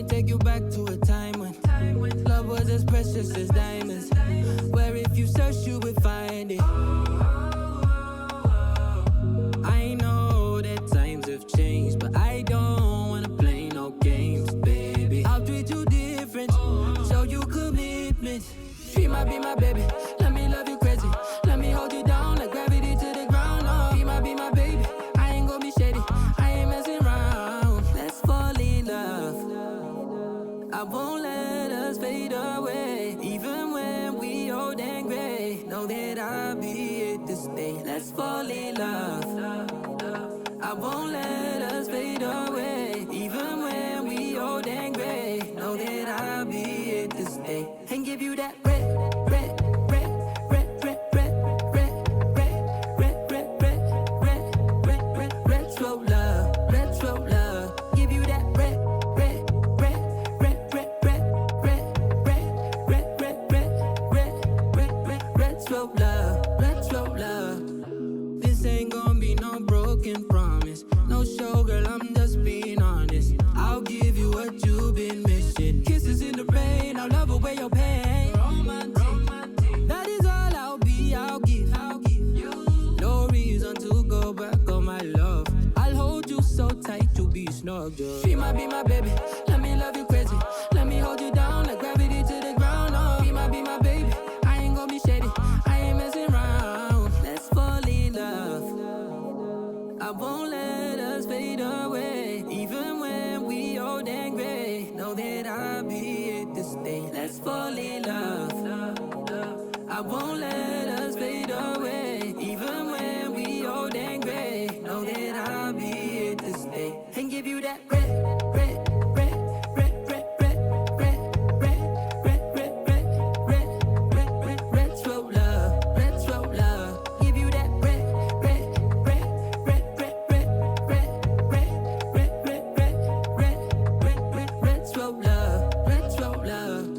take you back to a time when love was as precious as diamonds, where if you search you would find it. I know that times have changed, but I don't wanna play no games, baby. I'll treat you different, show you commitment. She might be my baby, let me love you crazy. Let me hold you down like gravity to the ground. Oh, be my baby, I ain't gonna be shady, I ain't messing around. Let's fall in love, I won't let us fade away. Even when we old and gray, know that I'll be here to stay. Let's fall in love, I won't let us fade away. Even when we old and gray, know that I'll be here to stay. And give you that red, red, red, red, red, red, red, red, red, red, red, red, red, red, retro love, retro love. Give you that red, red, red, red, red, red, red, red, red, red, red, red, red, red, retro love, retro love. This ain't gonna be no broken promise, no show, girl, I'm just being honest. I'll give you what you've been missing. Kisses in the rain, I'll love away your pain. Romantic, that is all I'll give you. No reason to go back on my love. I'll hold you so tight, you'll be snug, girl. She might be my baby, let me love you crazy. Let me hold you down like gravity to the ground. Oh, be my baby, I ain't gonna be shady, I ain't messing around. Let's fall in love, I won't let us fade away. Even when we old and gray, know that I'll be here to stay. Let's fall in love, I won't let us fade away. Even when we old and gray, know that I'll be here to stay. And give you that red, red, red, red, red, red, red, red, red, red, red, red, red, red, retro love, retro love. Give you that red, red, red, red, red, red, red, red, red, red, red, red, red, red, retro love, retro love.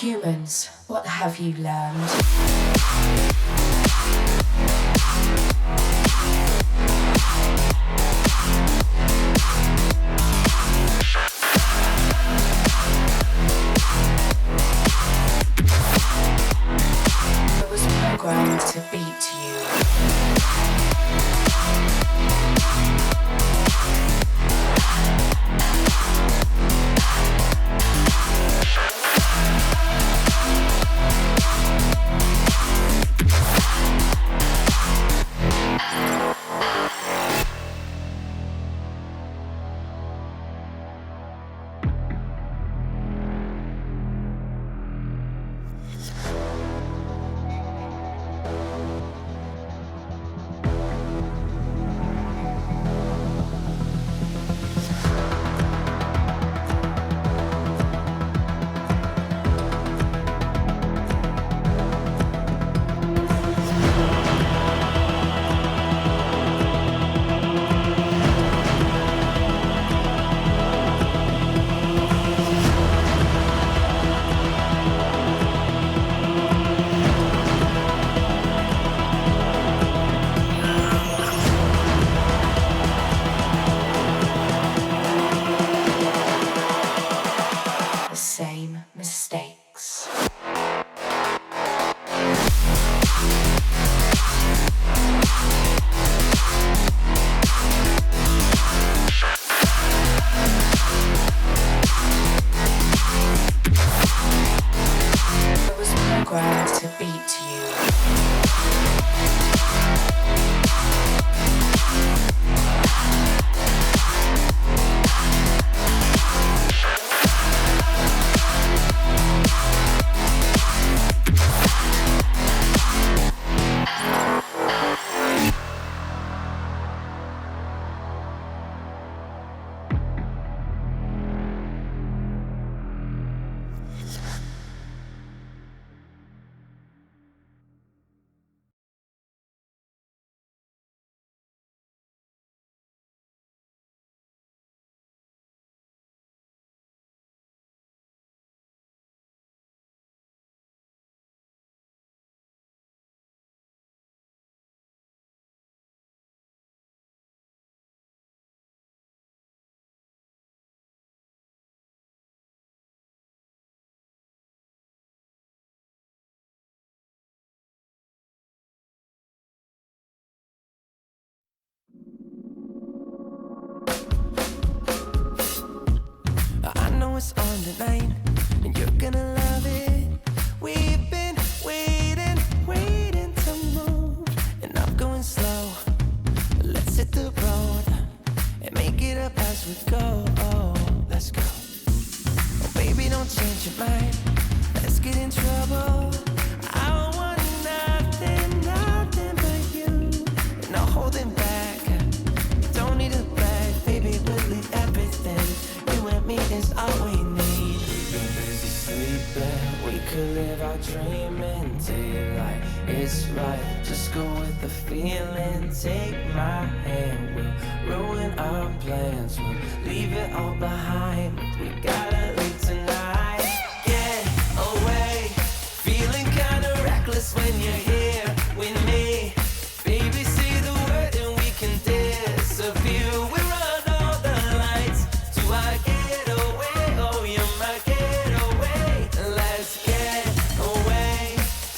Humans, what have you learned? I was programmed to beat you. beat to you. I know it's on tonight, and you're gonna love it. We've been waiting to move, and I'm going slow. Let's hit the road and make it up as we go. Oh, let's go. Oh, baby, don't change your mind. Let's get in trouble. I want nothing but you. No holding back. Don't need a bag, baby. We'll leave everything. You and me is all we need. We've been busy sleeping. We could live our dream and take like it's right. Just go with the feeling. Take my hand. We'll ruin our plans. We'll leave it all behind. We gotta leave tonight. Get away. Feeling kinda reckless when you're here with me. Baby, say the word and we can disappear. We run all the lights to our getaway. Oh, you're my getaway. Let's get away.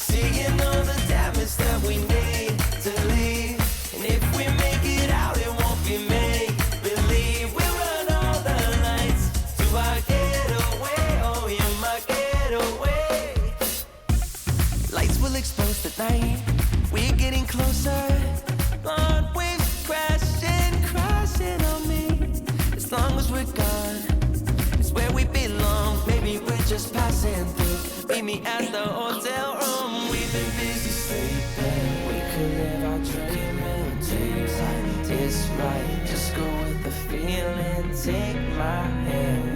Seeing all the damage that we need to leave. And if we make it out, it won't be make believe. We run all the lights to our getaway. Oh, you're my getaway. Lights will expose the night. We're getting closer. Blonde waves crashing on me. As long as we're gone, it's where we belong. Maybe we're just passing through. Meet me at the hotel room. We've been busy sleeping. We could live our dream and take like it's right. Just go with the feeling. Take my hand.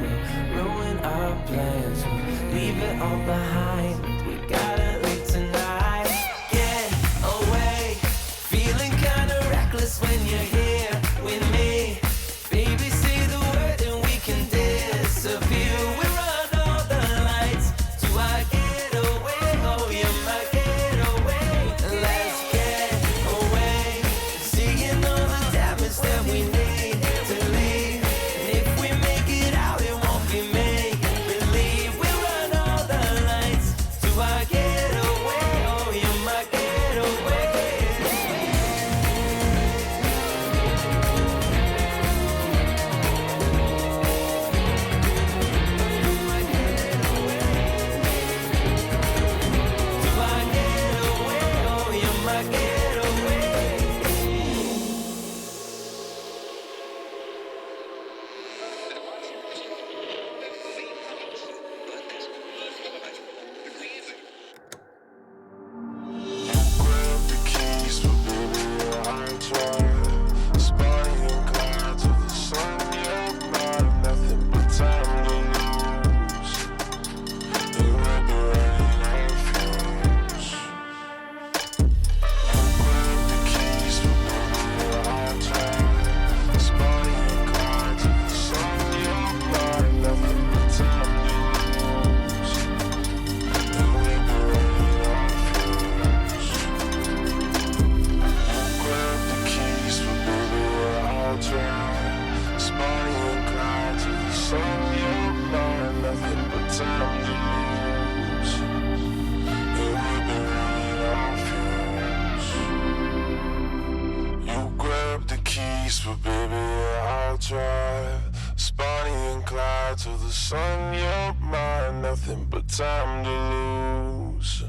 We'll ruin our plans. We'll leave it all behind. We gotta leave tonight. Get away. Feeling kinda reckless when you're here with me. Baby, say the word and we can disappear. We run all the lights to our getaway. Oh, you're my getaway. Let's get away. Seeing all the damage that we need to leave. And if we make it out, it won't be make believe. We run all the lights to our getaway. Oh, you're my getaway. But baby, I'll drive Spotty and Clyde till the sun, you're mine. Nothing but time to lose.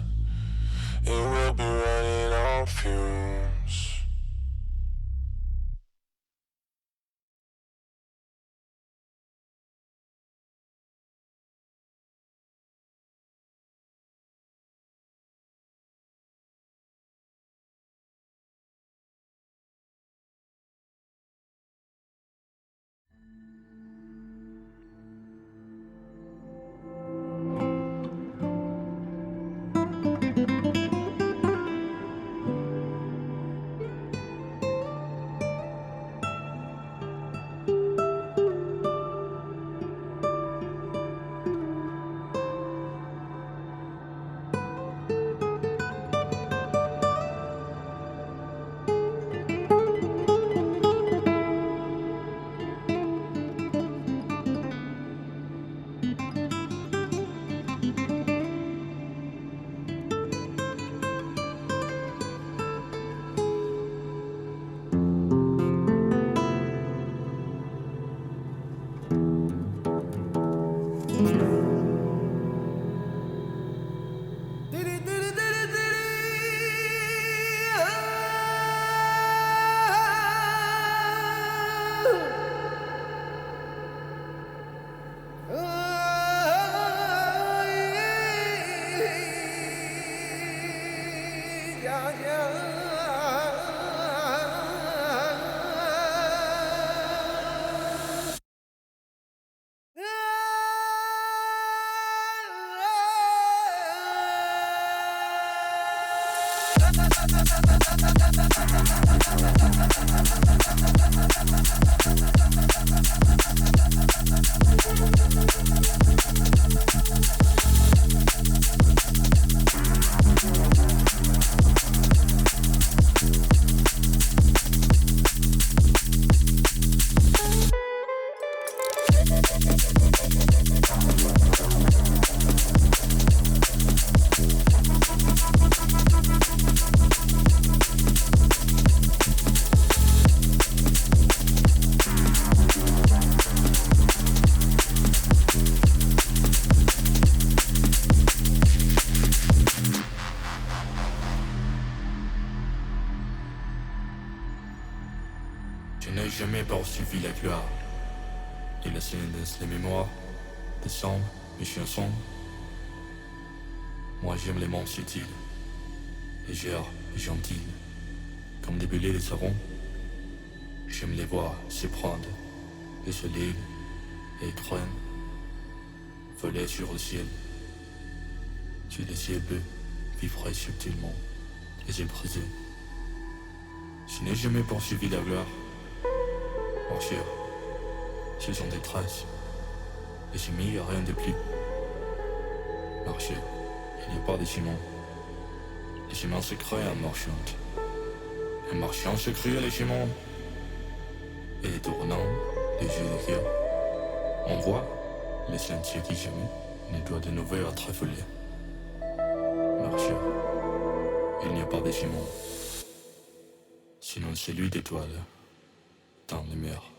Je n'ai jamais poursuivi la gloire. Et la scène laisse les mémoires des cendres, mes chansons. Moi j'aime les mondes subtils, légères et gentils, comme des bulles de savon. J'aime les voir se prendre et se lire et crème, voler sur le ciel. Sur les ciels bleus, vivrai subtilement, les yeux brisés. Je n'ai jamais poursuivi la gloire. Marcher, ce sont des traces, et j'ai mis rien de plus. Marcher, il n'y a pas de ciment. Les ciments se créent en marchant. Un marchand se crée les ciments. Et les tournants, les jeux de cœur. On voit les sentiers qui jamais ne doit de nouveau être foulés. Marcher, il n'y a pas de ciment. Sinon celui d'étoiles dans les mers.